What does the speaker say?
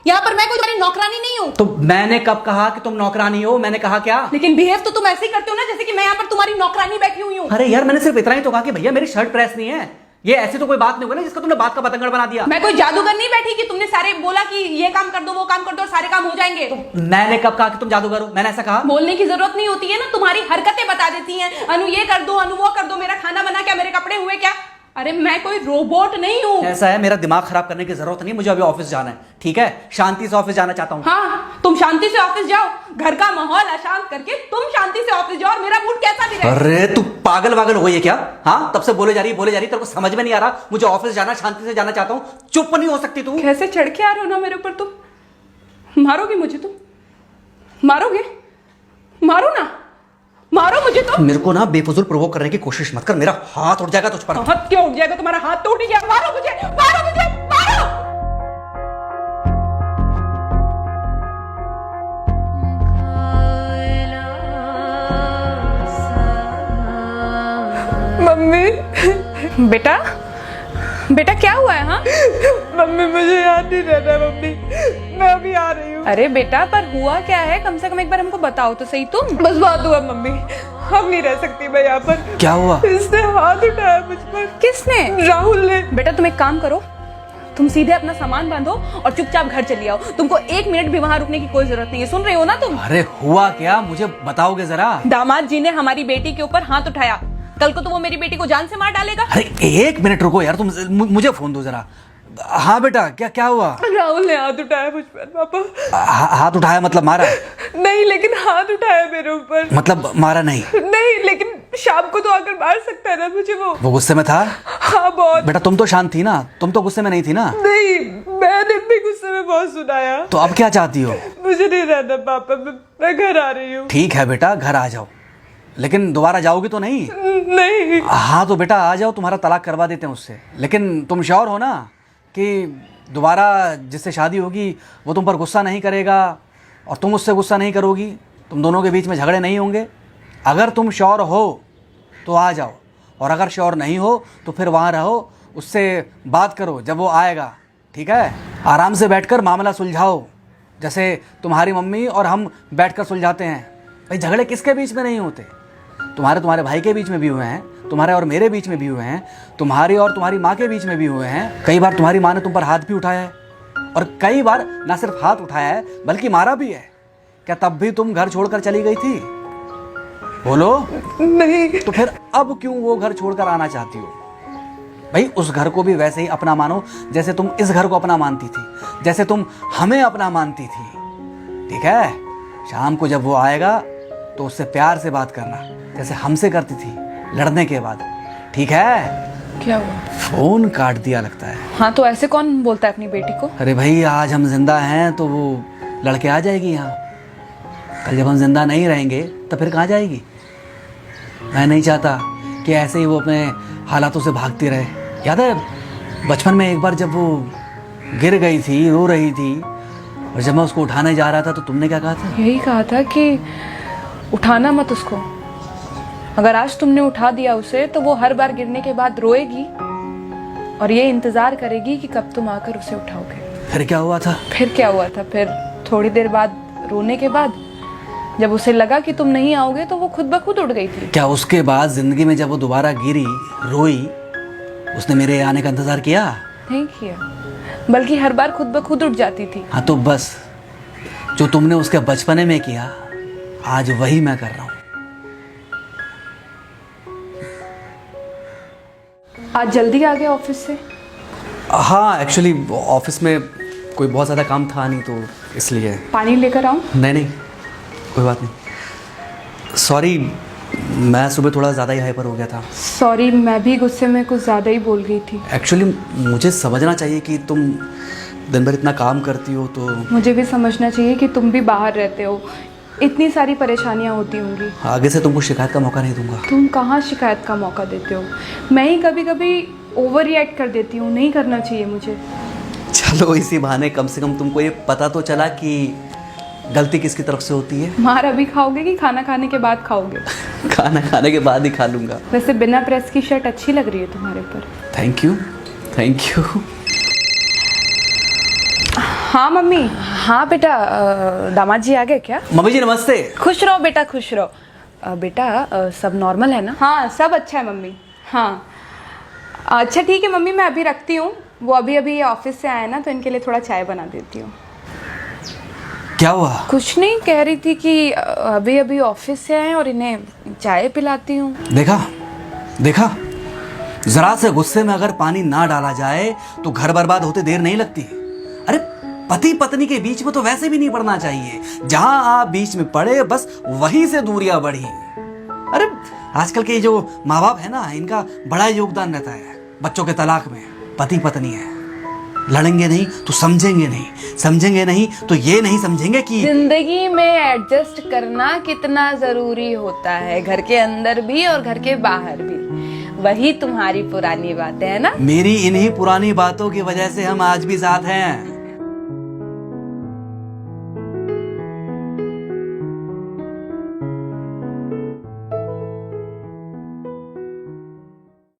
यहाँ पर मैं कोई तुम्हारी नौकरानी नहीं हूँ। तो मैंने कब कहा कि तुम नौकरानी हो? मैंने कहा क्या? लेकिन बिहेव तो तुम ऐसे ही करते हो ना जैसे कि मैं यहाँ पर तुम्हारी नौकरानी बैठी हुई हूँ। अरे यार मैंने सिर्फ इतना ही तो कहा कि भैया मेरी शर्ट प्रेस नहीं है। ये ऐसी तो कोई बात नहीं होगी ना जिसका तुमने बात का बतंगड़ बना दिया। मैं कोई जादूगर नहीं बैठी कि तुमने सारे बोला कि ये काम कर दो वो काम कर दो और सारे काम हो जाएंगे। मैंने कब कहा कि तुम जादूगर हो? मैंने ऐसा कहा? बोलने की जरूरत नहीं होती है ना, तुम्हारी हरकतें बता देती हैं। अनु ये कर दो, अनु वो कर दो, मेरा खाना बना क्या, मेरे कपड़े हुए क्या। अरे मैं कोई रोबोट नहीं हूँ। ऐसा है, मेरा दिमाग खराब करने की जरूरत नहीं, मुझे अभी ऑफिस जाना है। ठीक है, शांति से ऑफिस जाना चाहता हूँ। हाँ तुम शांति से ऑफिस जाओ, घर का माहौल अशांत करके तुम शांति से ऑफिस जाओ और मेरा मूड कैसा भी रहे। अरे तू पागल वागल हो गई है क्या? हाँ तब से बोले जा रही तेरे को समझ में नहीं आ रहा? मुझे ऑफिस जाना, शांति से जाना चाहता हूँ, चुप नहीं हो सकती तू? कैसे चढ़ के आ रहे हो ना मेरे ऊपर तुम। मारोगे मुझे तुम? मारोगे? मारो ना, मारो मुझे तो। मेरे को ना बेफजूल प्रोवोक करने की कोशिश मत कर, मेरा हाथ उठ जाएगा तुझ पर। हाथ क्यों उठ जाएगा? तुम्हारा हाथ तो उठ गया। मारो मुझे, मारो मुझे, मारो। मम्मी। बेटा बेटा क्या हुआ है? हाँ मम्मी मुझे याद नहीं रहता मम्मी, मैं अभी आ रही हूँ। अरे बेटा पर हुआ क्या है? कम से कम एक बार हमको बताओ तो सही तुम। बस बात हुआ मम्मी, हम नहीं रह सकती मैं यहाँ पर। क्या हुआ? इसने हाथ उठाया मुझ पर। किसने? राहुल ने। बेटा तुम एक काम करो, तुम सीधे अपना सामान बांधो और चुपचाप घर चली आओ। तुमको एक मिनट भी वहाँ रुकने की कोई जरूरत नहीं है। सुन रहे हो ना तुम? अरे हुआ क्या, मुझे बताओगे जरा? दामाद जी ने हमारी बेटी के ऊपर हाथ उठाया। कल को तो वो मेरी बेटी को जान से मार डालेगा। अरे एक मिनट रुको यार, तुम मुझे फोन दो जरा। हाँ बेटा, क्या हुआ? राहुल ने हाथ उठाया मुझ पर पापा। हाथ उठाया मतलब मारा? नहीं लेकिन हाथ उठाया मेरे ऊपर। मतलब मारा नहीं? नहीं लेकिन शाम को तो आकर मार सकता है ना मुझे वो गुस्से में था? हाँ बहुत। बेटा तुम तो शांत थी ना, तुम तो गुस्से में नहीं थी ना? नहीं मैंने भी गुस्से में बहुत सुनाया। तो अब क्या चाहती हो? मुझे नहीं रहना पापा, मैं घर आ रही हूँ। ठीक है बेटा, घर आ जाओ, लेकिन दोबारा जाओगी तो नहीं? नहीं। हाँ तो बेटा आ जाओ, तुम्हारा तलाक करवा देते हैं उससे। लेकिन तुम श्योर हो ना कि दोबारा जिससे शादी होगी वो तुम पर गुस्सा नहीं करेगा और तुम उससे गुस्सा नहीं करोगी, तुम दोनों के बीच में झगड़े नहीं होंगे? अगर तुम श्योर हो तो आ जाओ, और अगर श्योर नहीं हो तो फिर वहाँ रहो, उससे बात करो जब वो आएगा। ठीक है, आराम से बैठकर मामला सुलझाओ, जैसे तुम्हारी मम्मी और हम बैठकर सुलझाते हैं। भाई झगड़े किसके बीच में नहीं होते? तुम्हारे भाई के बीच में भी हुए हैं, तुम्हारे और मेरे बीच में भी हुए हैं, तुम्हारी और तुम्हारी माँ के बीच में भी हुए हैं। कई बार तुम्हारी माँ ने तुम पर हाथ भी उठाया है, और कई बार ना सिर्फ हाथ उठाया है बल्कि मारा भी है। क्या तब भी तुम घर छोड़कर चली गई थी? बोलो। नहीं। तो फिर अब क्यों वो घर छोड़कर आना चाहती हो? भाई उस घर को भी वैसे ही अपना मानो जैसे तुम इस घर को अपना मानती थी, जैसे तुम हमें अपना मानती थी। ठीक है, शाम को जब वो आएगा तो उससे प्यार से बात करना, जैसे हमसे करती थी लड़ने के बाद। ठीक है? क्या हुआ? फोन काट दिया लगता है। हाँ तो ऐसे कौन बोलता है अपनी बेटी को? अरे भाई आज हम जिंदा हैं तो वो लड़के आ जाएगी यहाँ, कल जब हम जिंदा नहीं रहेंगे तो फिर कहाँ जाएगी? मैं नहीं चाहता कि ऐसे ही वो अपने हालातों से भागती रहे। याद है बचपन में एक बार जब वो गिर गई थी, रो रही थी, और जब मैं उसको उठाने जा रहा था तो तुमने क्या कहा था? यही कहा था कि उठाना मत उसको। अगर आज तुमने उठा दिया उसे तो वो हर बार गिरने के बाद रोएगी और ये इंतजार करेगी कि कब तुम आकर उसे उठाओगे। फिर क्या हुआ था? फिर क्या हुआ था? फिर थोड़ी देर बाद रोने के बाद जब उसे लगा कि तुम नहीं आओगे तो वो खुद ब खुद उठ गई थी। क्या उसके बाद जिंदगी में जब वो दोबारा गिरी, रोई, उसने मेरे आने का इंतजार किया? नहीं किया, बल्कि हर बार खुद ब खुद उठ जाती थी। हाँ तो बस जो तुमने उसके बचपने में किया आज वही मैं कर रहा हूँ। आज जल्दी आ गए ऑफिस से? हाँ एक्चुअली ऑफिस में कोई बहुत ज़्यादा काम था नहीं तो इसलिए। पानी लेकर आऊँ? नहीं कोई बात नहीं, सॉरी मैं सुबह थोड़ा ज़्यादा ही हाइपर हो गया था। सॉरी, मैं भी गुस्से में कुछ ज़्यादा ही बोल गई थी। एक्चुअली मुझे समझना चाहिए कि तुम दिन भर इतना काम करती हो तो। मुझे भी समझना चाहिए कि तुम भी बाहर रहते हो, इतनी सारी परेशानियां होती होंगी। आगे से तुमको शिकायत का मौका नहीं दूंगा। तुम कहाँ शिकायत का मौका देते हो? मैं ही कभी कभी ओवर रिएक्ट कर देती हूँ, नहीं करना चाहिए मुझे। चलो इसी बहाने कम से कम तुमको ये पता तो चला कि गलती किसकी तरफ से होती है। मार अभी खाओगे कि खाना खाने के बाद खाओगे? खाना खाने के बाद ही खा लूंगा। वैसे बिना प्रेस की शर्ट अच्छी लग रही है तुम्हारे ऊपर। Thank you. हाँ मम्मी। हाँ बेटा, दामाद जी आ गए क्या? मम्मी जी नमस्ते। खुश रहो बेटा, खुश रहो। बेटा सब नॉर्मल है ना? हाँ सब अच्छा है मम्मी। हाँ अच्छा ठीक है मम्मी, मैं अभी रखती हूँ। वो अभी अभी ऑफिस से आए ना, तो इनके लिए थोड़ा चाय बना देती हूँ। क्या हुआ? कुछ नहीं, कह रही थी कि अभी अभी ऑफिस से आए और इन्हें चाय पिलाती हूँ। देखा देखा, जरा से गुस्से में अगर पानी ना डाला जाए तो घर बर्बाद होते देर नहीं लगती। अरे पति पत्नी के बीच में तो वैसे भी नहीं पड़ना चाहिए। जहां आप बीच में पड़े बस वहीं से दूरियां बढ़ी। अरे आजकल के जो माँ बाप है ना, इनका बड़ा योगदान रहता है बच्चों के तलाक में। पति पत्नी है, लड़ेंगे नहीं तो समझेंगे नहीं, समझेंगे नहीं तो ये नहीं समझेंगे कि जिंदगी में एडजस्ट करना कितना जरूरी होता है, घर के अंदर भी और घर के बाहर भी। वही तुम्हारी पुरानी बातें है ना। मेरी इन्हीं पुरानी बातों की वजह से हम आज भी साथ हैं।